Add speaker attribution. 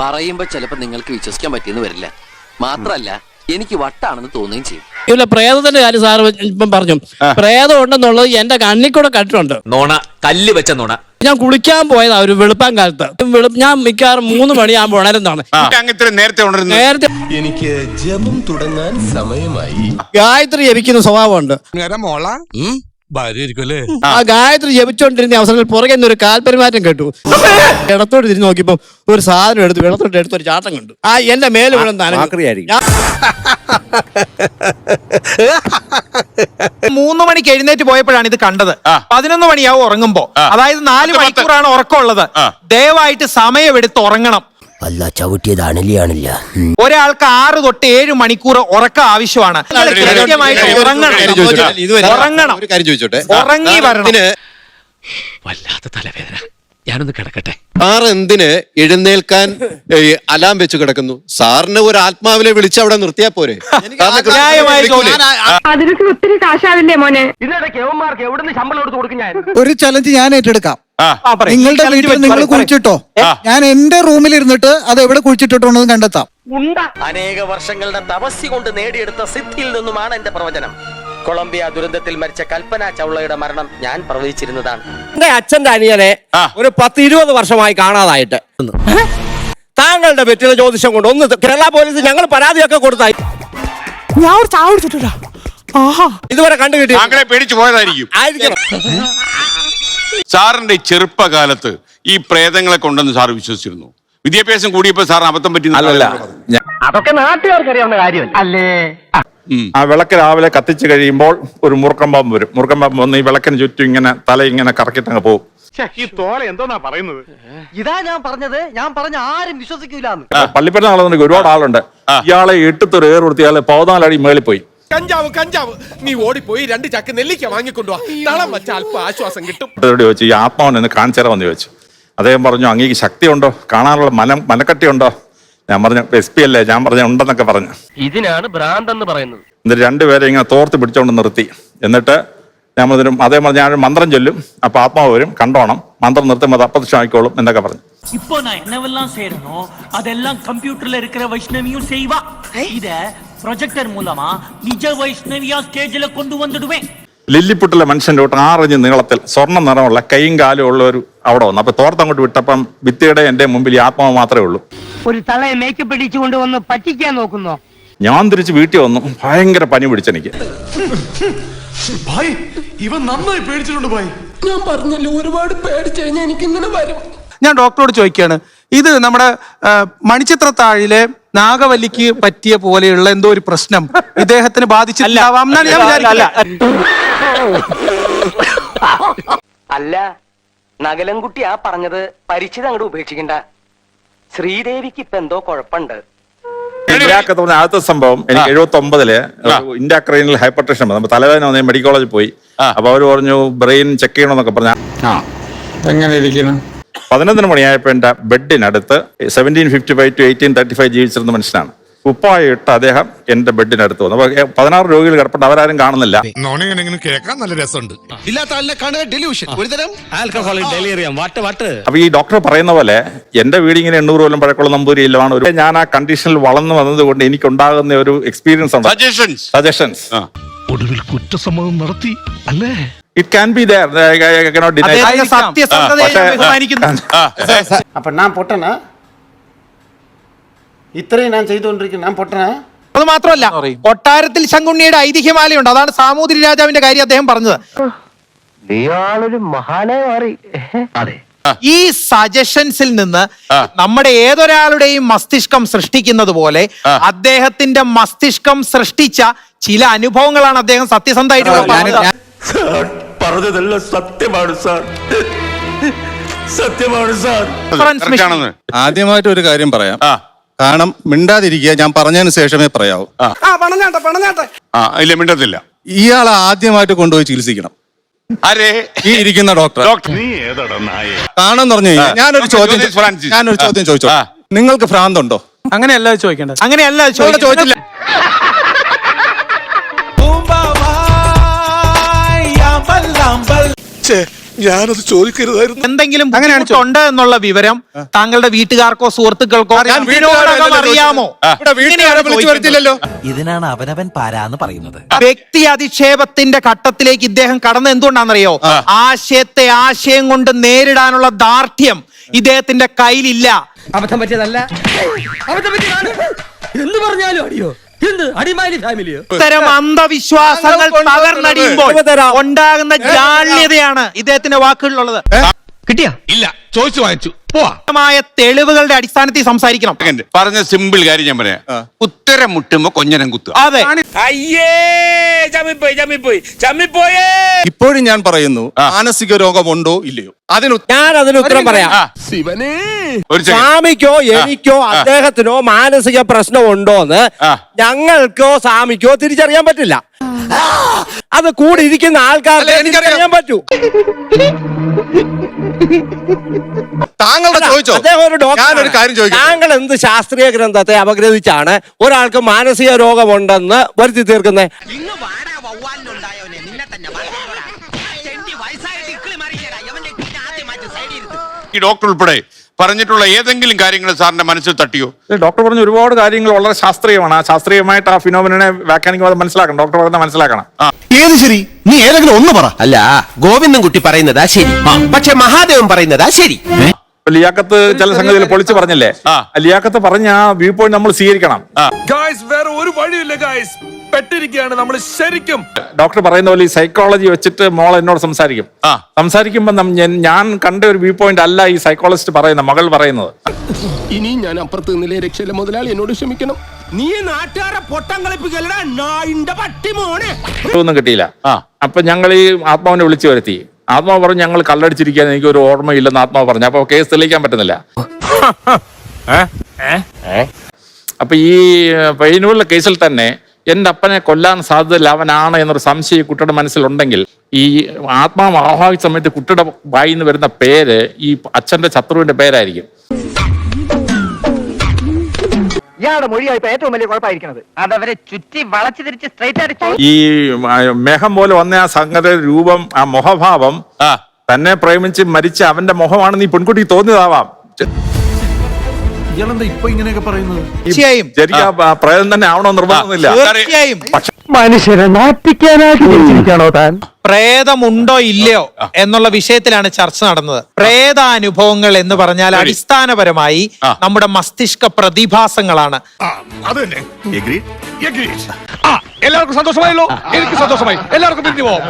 Speaker 1: പറയുമ്പോ ചിലപ്പോ നിങ്ങൾക്ക് വിശ്വസിക്കാൻ പറ്റിയെന്ന് വരില്ല. മാത്രല്ല എനിക്ക് വട്ടാണെന്ന് തോന്നുകയും ചെയ്യും.
Speaker 2: ഇല്ല, പ്രേതത്തിന്റെ കാര്യം സാറ് ഇപ്പം പറഞ്ഞു. പ്രേതം ഉണ്ടെന്നുള്ളത് എന്റെ കണ്ണിൽ കൂടെ കണ്ടിട്ടുണ്ട്.
Speaker 3: നോണ, കല്ല് വെച്ച നോണ.
Speaker 2: ഞാൻ കുളിക്കാൻ പോയതാ ഒരു വെളുപ്പാൻ കാലത്ത്. ഞാൻ മിക്കവാറും 3 മണിയാകുമ്പോൾ ഉണരുന്നതാണ്. നേരത്തെ
Speaker 4: എനിക്ക് ജപം തുടങ്ങാൻ സമയമായി.
Speaker 2: ഗായത്രി ജപിക്കുന്ന സ്വഭാവമുണ്ട്. ആ ഗായത്രി ജപിച്ചോണ്ടിരുന്ന അവസരത്തിൽ പുറകെ ഒരു കാൽപെരുമാറ്റം കേട്ടു. ഇടത്തോട്ട് തിരിഞ്ഞ് നോക്കിയപ്പോ ഒരു സാധനം എടുത്ത് വെള്ളത്തോട്ട് എടുത്തൊരു ചാട്ടം കണ്ടു. ആ എന്റെ മേല് വീഴും.
Speaker 5: 3 മണിക്ക് എഴുന്നേറ്റ് പോയപ്പോഴാണ് ഇത് കണ്ടത്. 11 മണിയാവും ഉറങ്ങുമ്പോ. അതായത് 4 മണിക്കൂറാണ് ഉറക്കമുള്ളത്. ദയവായിട്ട് സമയമെടുത്ത് ഉറങ്ങണം.
Speaker 6: അല്ല, ചവിട്ടിയത് അണലിയാണില്ല.
Speaker 5: ഒരാൾക്ക് 6 തൊട്ട് 7 മണിക്കൂർ ഉറക്കം ആവശ്യമാണ്. കൃത്യമായിട്ട് ഉറങ്ങണം. ഉറങ്ങി വരണം.
Speaker 3: വല്ലാത്ത തലവേദന, ഞാനൊന്ന് കിടക്കട്ടെ.
Speaker 4: സാർ എന്തിന് എഴുന്നേൽക്കാൻ അലാം വെച്ച് കിടക്കുന്നു? സാറിന് ഒരു ആത്മാവിനെ വിളിച്ച് അവിടെ നിർത്തിയാ പോരെ?
Speaker 7: അതിനൊക്കെ ഒത്തിരി കാശാവില്ലേ മോനെ?
Speaker 8: ഒരു ചലഞ്ച് ഞാൻ ഏറ്റെടുക്കാം. നിങ്ങളുടെ വീട്ടിൽ നിങ്ങൾ കുഴിച്ചിട്ടോ, ഞാൻ എന്റെ റൂമിൽ ഇരുന്നിട്ട് അത് എവിടെ കുഴിച്ചിട്ടിട്ടുണ്ടെന്ന് കണ്ടെത്താം.
Speaker 1: അനേക വർഷങ്ങളുടെ തപസ്യ കൊണ്ട് നേടിയെടുത്ത സിദ്ധിയിൽ നിന്നുമാണ് എന്റെ പ്രവചനം. കൊളംബിയ ദുരന്തത്തിൽ മരിച്ച കൽപ്പന ചൗളയുടെ മരണം ഞാൻ പ്രവചിച്ചിരുന്നതാണ്.
Speaker 6: എന്റെ അച്ഛന്റെ അനിയനെ ഒരു 10-20 വർഷമായി കാണാതായിട്ട് താങ്കളുടെ വെറ്റില ജ്യോതിഷം കൊണ്ട് ഒന്ന് കേരള പോലീസ് ഞങ്ങൾ പരാതിയൊക്കെ കൊടുത്തായി.
Speaker 8: ഞാൻ ഒരു ചായ കുടിച്ചിട്ടില്ല.
Speaker 6: ഇതുവരെ കണ്ടുകിട്ടി
Speaker 9: പേടിച്ചു പോയതായിരിക്കും. സാറിന്റെ ചെറുപ്പകാലത്ത് ഈ പ്രേതങ്ങളെ കൊണ്ടെന്ന് സാർ വിശ്വസിച്ചിരുന്നു? വിദ്യാഭ്യാസം കൂടിയപ്പോ സാറിന് അബദ്ധം പറ്റി?
Speaker 5: അതൊക്കെ നാട്ടുകാർക്ക് അറിയാവുന്ന കാര്യമല്ല അല്ലേ?
Speaker 9: ആ വിളക്ക് രാവിലെ കത്തിച്ചു കഴിയുമ്പോൾ ഒരു മുറുക്കം പാമ്പ് വരും. മുറുക്കം പാമ്പ് വന്ന് ഈ വിളക്കിന് ചുറ്റും ഇങ്ങനെ തല ഇങ്ങനെ കറക്കിട്ടങ്ങ് പോകും.
Speaker 5: ഈ തോല എന്തോന്നാ പറയുന്നത്?
Speaker 1: ഇതാ ഞാൻ പറഞ്ഞത്. ഞാൻ പറഞ്ഞ ആരും വിശ്വസിക്കൂല.
Speaker 9: പള്ളിപ്പെരുന്നാൾ നടന്നിട്ട് ഒരുപാട് ആളുണ്ട്. ഇയാളെ 8 ഏറ് കൊടുത്ത് ഇയാളെ 14 അടി മേളിൽ പോയി.
Speaker 4: കഞ്ചാവ് നീ ഓടിപ്പോയി 2 ചക്ക് നെല്ലിക്ക വാങ്ങിക്കൊണ്ടുവാ. തളം വെച്ച അല്പം ആശ്വാസം കിട്ടും.
Speaker 9: ചോദിച്ചു, ഈ ആത്മാവിനെ കാണിച്ചു തരാമെന്ന് ചോദിച്ചു. അദ്ദേഹം പറഞ്ഞു, അങ്ങേക്ക് ശക്തിയുണ്ടോ, കാണാനുള്ള മനക്കട്ടിയുണ്ടോ? ഞാൻ പറഞ്ഞു, SP അല്ലേ? ഞാൻ പറഞ്ഞു ഉണ്ടെന്നൊക്കെ പറഞ്ഞു.
Speaker 1: ഇതിനാണ് ഭ്രാന്തെന്ന് പറയുന്നത്.
Speaker 9: എന്നിട്ട് 2 പേരെ ഇങ്ങനെ തോർത്ത് പിടിച്ചോണ്ട് നിർത്തി. എന്നിട്ട് ഞാൻ പറഞ്ഞു, അതേ പറഞ്ഞ ഞാൻ മന്ത്രം ചൊല്ലും, അപ്പൊ ആത്മാവ് വരും, കണ്ടോണം, മന്ത്രം നിർത്തുമ്പോൾ അത് അപ്രത്യക്ഷം ആയിക്കോളും എന്നൊക്കെ പറഞ്ഞു.
Speaker 10: இப்போ நான் என்னவெல்லாம் செய்யறனோ அதெல்லாம் கம்ப்யூட்டர்ல இருக்கிற வைஷ்ணவியும் செய்வா. இத ப்ரொஜெக்டர் மூலமா நிஜ வைஷ்ணவியா ஸ்டேஜ்ல கொண்டு வந்துடுவேன்.
Speaker 9: ലില്ലിപ്പുട്ടിലെ മനുഷ്യന്റെ കൂട്ടം 6 ഇഞ്ച് നീളത്തിൽ സ്വർണ്ണ നിറമുള്ള കൈയും കാലും ഉള്ള ഒരു അവിടെ വന്നു. അപ്പൊ തോർത്തങ്ങോട്ട് വിട്ടപ്പം ഭിത്തിയുടെ എന്റെ മുമ്പിൽ ഈ ആത്മാവ് മാത്രമേ ഉള്ളൂ.
Speaker 7: ഒരു തളയെ മേക്കപ്പ് പിടിച്ചുകൊണ്ട് വന്ന് പറ്റിക്കാൻ നോക്കുന്നോ?
Speaker 9: ഞാൻ തിരിച്ച് വീട്ടിൽ വന്നു. ഭയങ്കര പനി പിടിച്ചെനിക്ക്.
Speaker 4: ഇവൻ നന്നായി പേടിച്ചിട്ടുണ്ട് ഭായ്. ഞാൻ പറഞ്ഞല്ലോ, ഒരുപാട് പേടിച്ചു കഴിഞ്ഞാൽ എനിക്ക് ഇങ്ങനെ വരും.
Speaker 5: ഞാൻ ഡോക്ടറോട് ചോദിക്കുകയാണ്, ഇത് നമ്മുടെ മണിച്ചിത്രത്താഴിലെ നാഗവല്ലിക്ക് പറ്റിയ പോലെയുള്ള എന്തോ ഒരു പ്രശ്നം ഇദ്ദേഹത്തിന് ബാധിച്ചില്ലാവാം എന്നാണ് ഞാൻ വിചാരിക്കുന്നത്.
Speaker 1: അല്ല, നഗലൻകുട്ടി ആ പറഞ്ഞത് പരിചിതം അങ്ങോട്ട് ഉപേക്ഷിക്കണ്ട. ശ്രീദേവിക്ക് ഇപ്പൊ എന്തോ കുഴപ്പമുണ്ട്.
Speaker 9: ആദ്യത്തെ സംഭവം എനിക്ക് 79 ഇൻഡാക്രൈനൽ ഹൈപ്പർ ടെൻഷൻ വന്നു. തലവേദന വന്ന് മെഡിക്കൽ കോളേജിൽ പോയി. അപ്പൊ അവര് പറഞ്ഞു ബ്രെയിൻ ചെക്ക് ചെയ്യണമെന്നൊക്കെ പറഞ്ഞു.
Speaker 4: എങ്ങനെ ഇരിക്കണം?
Speaker 9: 11 മണിയായപ്പോ എന്റെ ബെഡിനടുത്ത് 1755 to 1835 ജീവിച്ചിരുന്ന മനുഷ്യനാണ്. കുപ്പായിട്ട് അദ്ദേഹം എന്റെ ബെഡിനടുത്ത് വന്നു. 16 രോഗികൾ കിടപ്പുണ്ട്, അവരാരും കാണുന്നില്ല.
Speaker 4: കേൾക്കാൻ നല്ല രസമുണ്ട്.
Speaker 9: അപ്പൊ ഈ ഡോക്ടർ പറയുന്ന പോലെ എന്റെ വീട് ഇങ്ങനെ 800 കൊല്ലം പഴക്കമുള്ള നമ്പൂരി ഇല്ലമാണ്. ഞാൻ ആ കണ്ടീഷനിൽ വളർന്നു വന്നത് കൊണ്ട് എനിക്കുണ്ടാകുന്ന ഒരു എക്സ്പീരിയൻസ് ഉണ്ട്. സജഷൻസ്
Speaker 4: ഒടുവിൽ കുറ്റസമ്മതം നടത്തി അല്ലേ?
Speaker 9: It can be there. I cannot deny.
Speaker 8: അപ്പൊ ഞാൻ പൊട്ടനാ? ഇത്രയും ഞാൻ ചെയ്തുകൊണ്ടിരിക്കുന്നു, ഞാൻ പൊട്ടനാ?
Speaker 5: അത് മാത്രമല്ല, കൊട്ടാരത്തിൽ ശങ്കുണ്ണിയുടെ ഐതിഹ്യമാലയുണ്ട്. അതാണ് സാമൂതിരി രാജാവിന്റെ കാര്യം അദ്ദേഹം പറഞ്ഞത്. ഈ സജഷൻസിൽ നിന്ന് നമ്മുടെ ഏതൊരാളുടെയും മസ്തിഷ്കം സൃഷ്ടിക്കുന്നത് പോലെ അദ്ദേഹത്തിന്റെ മസ്തിഷ്കം സൃഷ്ടിച്ച ചില അനുഭവങ്ങളാണ് അദ്ദേഹം സത്യസന്ധമായിട്ട്
Speaker 4: പറഞ്ഞതെല്ലാം സത്യമാണ് സാർ, സത്യമാണ് സാർ.
Speaker 11: ആദ്യമായിട്ട് ഒരു കാര്യം പറയാം, കാരണം മിണ്ടാതിരിക്കുക, ഞാൻ പറഞ്ഞതിന് ശേഷമേ പറയാവൂ.
Speaker 9: ഇല്ല, മിണ്ടത്തില്ല.
Speaker 11: ഇയാളെ ആദ്യമായിട്ട് കൊണ്ടുപോയി ചികിത്സിക്കണം. ഈ ഇരിക്കുന്ന ഡോക്ടർ. കാണാന്ന് പറഞ്ഞു കഴിഞ്ഞാൽ ഞാനൊരു ചോദ്യം ചോദിച്ചോ, നിങ്ങൾക്ക് ഭ്രാന്തുണ്ടോ?
Speaker 5: അങ്ങനെയല്ല ചോദിക്കേണ്ടത്. അങ്ങനെയല്ല ചോദിച്ചില്ല.
Speaker 11: ഞാനത് ചോദിക്കരുതായിരുന്നു.
Speaker 5: എന്തെങ്കിലും ബുദ്ധിമുട്ടുണ്ട് എന്നുള്ള വിവരം താങ്കളുടെ വീട്ടുകാർക്കോ സുഹൃത്തുക്കൾക്കോ ഇതിനോടകം അറിയാമോ? ഇങ്ങനെയാണ് ചോദിക്കുന്നത്.
Speaker 6: ഇതിനാണ് അവനവൻ പാരാന്ന് പറയുന്നത്.
Speaker 5: വ്യക്തി അധിക്ഷേപത്തിന്റെ ഘട്ടത്തിലേക്ക് ഇദ്ദേഹം കടന്ന് എന്തുകൊണ്ടാണെന്നറിയോ? ആശയത്തെ ആശയം കൊണ്ട് നേരിടാനുള്ള ദാർഢ്യം ഇദ്ദേഹത്തിന്റെ കയ്യിലില്ല.
Speaker 1: അബദ്ധം പറ്റിയതല്ല, അബദ്ധം പറ്റിയതാണ്. എന്ത് പറഞ്ഞാലും അടിയോ, എന്ത് അടിമാലി ഫാമിലിയോ?
Speaker 5: ഇത്തരം അന്ധവിശ്വാസങ്ങൾ തകർന്നടിയുമ്പോൾ ഉണ്ടാകുന്ന ജാള്യതയാണ് ഇദ്ദേഹത്തിന്റെ വാക്കുകളിലുള്ളത്.
Speaker 1: കിട്ടിയാ?
Speaker 11: ഇല്ല, ചോദിച്ചു വാങ്ങിച്ചു.
Speaker 5: തെളിവുകളുടെ അടിസ്ഥാനത്തിൽ സംസാരിക്കണം.
Speaker 11: പറഞ്ഞ സിമ്പിൾ കാര്യം ഞാൻ പറയാം. ഉത്തരം മുട്ടുമ്പോ കൊഞ്ഞനം കുത്തുക.
Speaker 5: അതെ,
Speaker 11: ഇപ്പോഴും ഞാൻ പറയുന്നു, മാനസിക രോഗമുണ്ടോ ഇല്ലയോ
Speaker 6: ഞാൻ അതിന് ഉത്തരം പറയാം. സ്വാമിക്കോ എനിക്കോ അദ്ദേഹത്തിനോ മാനസിക പ്രശ്നമുണ്ടോന്ന് ഞങ്ങൾക്കോ സ്വാമിക്കോ തിരിച്ചറിയാൻ പറ്റില്ല. അത് കൂടി ഇരിക്കുന്ന ആൾക്കാർക്ക് തിരിച്ചറിയാൻ പറ്റൂ.
Speaker 11: താങ്കളുടെ ചോദിച്ചോ?
Speaker 6: അദ്ദേഹം ഒരു
Speaker 11: ഞാനൊരു കാര്യം ചോദിക്കാം.
Speaker 6: താങ്കൾ എന്ത് ശാസ്ത്രീയ ഗ്രന്ഥത്തെ അപഗ്രഥിച്ചാണ് ഒരാൾക്ക് മാനസിക രോഗമുണ്ടെന്ന് വരുത്തി തീർക്കുന്നത്?
Speaker 11: ഈ ഡോക്ടർ ഉൾപ്പെടെ പറഞ്ഞിട്ടുള്ള ഏതെങ്കിലും കാര്യങ്ങൾ സാറിന്റെ മനസ്സിൽ തട്ടിയോ?
Speaker 9: ഡോക്ടർ പറഞ്ഞ ഒരുപാട് കാര്യങ്ങൾ വളരെ ശാസ്ത്രീയമാണ്. ആ ശാസ്ത്രീയമായിട്ട് ആ ഫിനോമിനെ വ്യാഖ്യാനിക്കുമ്പോൾ മനസ്സിലാക്കണം. ഡോക്ടർ പറയുന്നത് മനസ്സിലാക്കണം.
Speaker 11: ഏത് ശരി? നീ ഏതെങ്കിലും ഒന്ന് പറ.
Speaker 6: അല്ല, ഗോവിന്ദൻകുട്ടി പറയുന്നതാ ശരി, പക്ഷെ മഹാദേവൻ പറയുന്നതാ ശരി.
Speaker 9: ലിയാക്കത്ത് ചില സംഗതികൾ പൊളിച്ചു പറഞ്ഞില്ലേ? ലിയാക്കത്ത് പറഞ്ഞ ആ വ്യൂ പോയിന്റ് നമ്മൾ സ്വീകരിക്കണം.
Speaker 11: വേറെ ഒരു വഴിയില്ല ഗായ്സ്, പെട്ടിരിക്കുകയാണ് നമ്മൾ ശരിക്കും.
Speaker 9: ഡോക്ടർ പറയുന്ന പോലെ ഈ സൈക്കോളജി വെച്ചിട്ട് മോൾ എന്നോട് സംസാരിക്കുമ്പോ ഞാൻ കണ്ട ഒരു വ്യൂ പോയിന്റ് അല്ല ഈ സൈക്കോളജിസ്റ്റ് പറയുന്ന മകൾ പറയുന്നത്.
Speaker 11: ഇനി ഞാൻ അപ്പുറത്ത് നിന്നില്ലേ രക്ഷയില്ല മുതലാളി, എന്നോട് ക്ഷമിക്കണം.
Speaker 10: നീ നാട്ടുകാരെ പൊട്ടം കളിപ്പിക്കലടാ നായിന്റെ പട്ടി മോനെ.
Speaker 9: ഒന്നും കിട്ടിയില്ല. അപ്പൊ ഞങ്ങൾ ഈ ആത്മാവിനെ വിളിച്ചു വരുത്തി. ആത്മാവ് പറഞ്ഞു ഞങ്ങൾ കള്ളടിച്ചിരിക്കാൻ എനിക്ക് ഒരു ഓർമ്മയില്ലെന്ന് ആത്മാവ് പറഞ്ഞു. അപ്പൊ കേസ് തെളിയിക്കാൻ പറ്റുന്നില്ല. അപ്പൊ ഈ പയ്യന്നൂരിലെ കേസിൽ തന്നെ എന്റെ അപ്പനെ കൊല്ലാൻ സാധ്യതയില്ല, അവനാണ് എന്നൊരു സംശയം കുട്ടിയുടെ മനസ്സിലുണ്ടെങ്കിൽ ഈ ആത്മാവ് ആഹ്വാനിച്ച സമയത്ത് കുട്ടിയുടെ വായിൽ നിന്ന് വരുന്ന പേര് ഈ അച്ഛന്റെ ശത്രുവിന്റെ പേരായിരിക്കും.
Speaker 7: ഇയാളുടെ മൊഴിയായിപ്പോ ഏറ്റവും വലിയ കുഴപ്പമായിരിക്കുന്നത് അതവരെ ചുറ്റി വളച്ചു തിരിച്ച് സ്ട്രൈറ്റ് ആയിട്ട്
Speaker 9: ഈ മേഘം പോലെ വന്ന ആ സംഗതി രൂപം, ആ മുഖഭാവം തന്നെ പ്രേമിച്ച് മരിച്ച അവന്റെ മുഖമാണെന്ന് ഈ പെൺകുട്ടിക്ക് തോന്നിയതാവാം. ശരിക്കും പ്രേതം തന്നെ ആവണോ നിർബന്ധമൊന്നുമില്ല. പക്ഷെ
Speaker 7: മനുഷ്യരെ നാട്ടിക്കാനായിട്ട് ജനിച്ചിരിക്കാണോ താൻ?
Speaker 5: പ്രേതമുണ്ടോ ഇല്ലയോ എന്നുള്ള വിഷയത്തിലാണ് ചർച്ച നടന്നത്. പ്രേതാനുഭവങ്ങൾ എന്ന് പറഞ്ഞാൽ അടിസ്ഥാനപരമായി നമ്മുടെ മസ്തിഷ്ക പ്രതിഭാസങ്ങളാണ്.
Speaker 11: എല്ലാവർക്കും സന്തോഷമായല്ലോ? എനിക്ക് സന്തോഷമായി. എല്ലാവർക്കും പിരിഞ്ഞു പോവാം.